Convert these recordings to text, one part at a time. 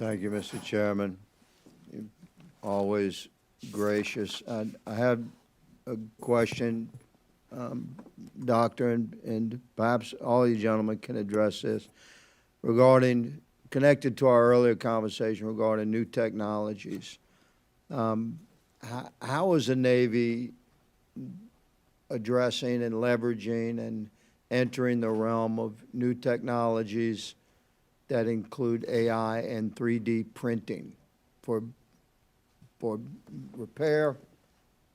Thank you, Mr. Chairman. You're always gracious. I had a question, Doctor, and perhaps all you gentlemen can address this regarding, connected to our earlier conversation regarding new technologies. How is the Navy addressing and leveraging and entering the realm of new technologies that include AI and 3D printing for repair,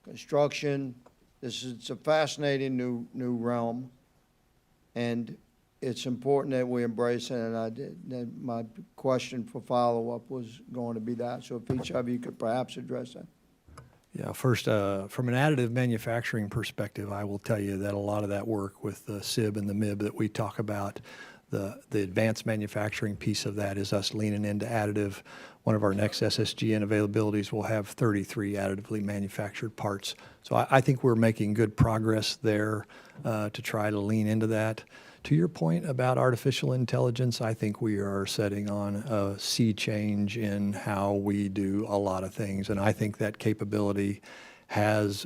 construction? It's a fascinating new realm, and it's important that we embrace it. And my question for follow-up was going to be that. So if each of you could perhaps address that. Yeah, first, from an additive manufacturing perspective, I will tell you that a lot of that work with the SIB and the MIB that we talk about, the advanced manufacturing piece of that is us leaning into additive. One of our next SSGN availabilities will have 33 additively manufactured parts. So I think we're making good progress there to try to lean into that. To your point about artificial intelligence, I think we are setting on a sea change in how we do a lot of things, and I think that capability has,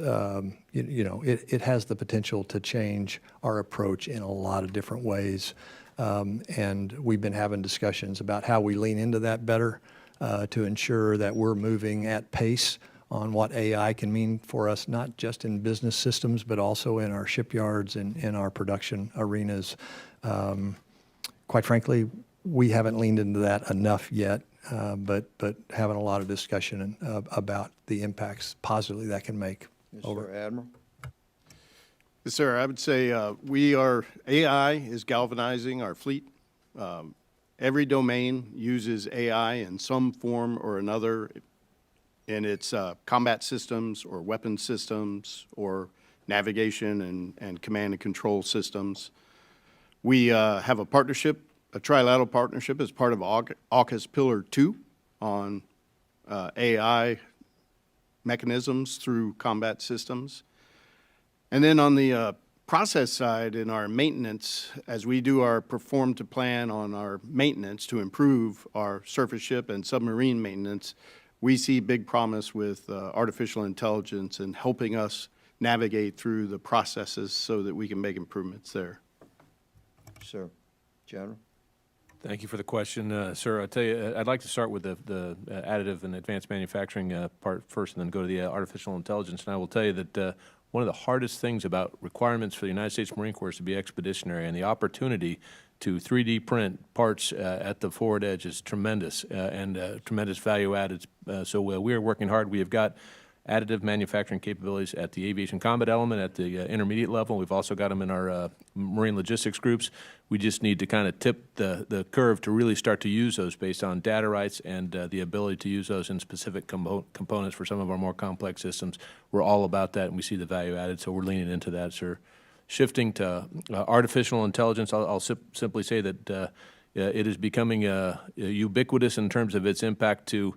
it has the potential to change our approach in a lot of different ways, and we've been having discussions about how we lean into that better to ensure that we're moving at pace on what AI can mean for us, not just in business systems, but also in our shipyards and in our production arenas. Quite frankly, we haven't leaned into that enough yet, but having a lot of discussion about the impacts positively that can make. Yes, Over. sir, Admiral. Yes, sir. I would say AI is galvanizing our fleet. Every domain uses AI in some form or another in its combat systems or weapon systems or navigation and command and control systems. We have a partnership, a trilateral partnership as part of AUKUS Pillar 2 on AI mechanisms through combat systems. And then on the process side, in our maintenance, as we do our perform to plan on our maintenance to improve our surface ship and submarine maintenance, we see big promise with artificial intelligence and helping us navigate through the processes so that we can make improvements there. Sir, General. Thank you for the question, sir. I'll tell you, I'd like to start with the additive and advanced manufacturing part first and then go to the artificial intelligence. And I will tell you that one of the hardest things about requirements for the United States Marine Corps is to be expeditionary, and the opportunity to 3D print parts at the forward edge is tremendous and tremendous value added. So we are working hard. We have got additive manufacturing capabilities at the aviation combat element, at the intermediate level. We've also got them in our marine logistics groups. We just need to kind of tip the curve to really start to use those based on data rights and the ability to use those in specific components for some of our more complex systems. We're all about that, and we see the value added, so we're leaning into that, sir. Shifting to artificial intelligence, I'll simply say that it is becoming ubiquitous in terms of its impact to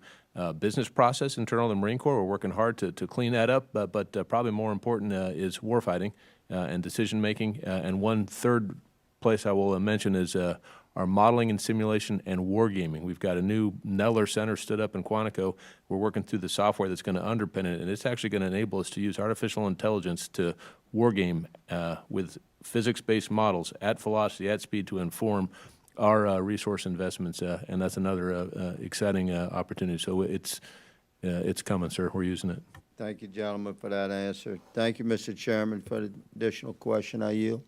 business process internal to the Marine Corps. We're working hard to clean that up, but probably more important is warfighting and decision-making. And one third place I will mention is our modeling and simulation and wargaming. We've got a new Neller Center stood up in Quantico. We're working through the software that's going to underpin it, and it's actually going to enable us to use artificial intelligence to wargame with physics-based models at velocity, at speed, to inform our resource investments, and that's another exciting opportunity. So it's coming, sir. We're using it. Thank you, gentlemen, for that answer. Thank you, Mr. Chairman, for the additional question. I yield.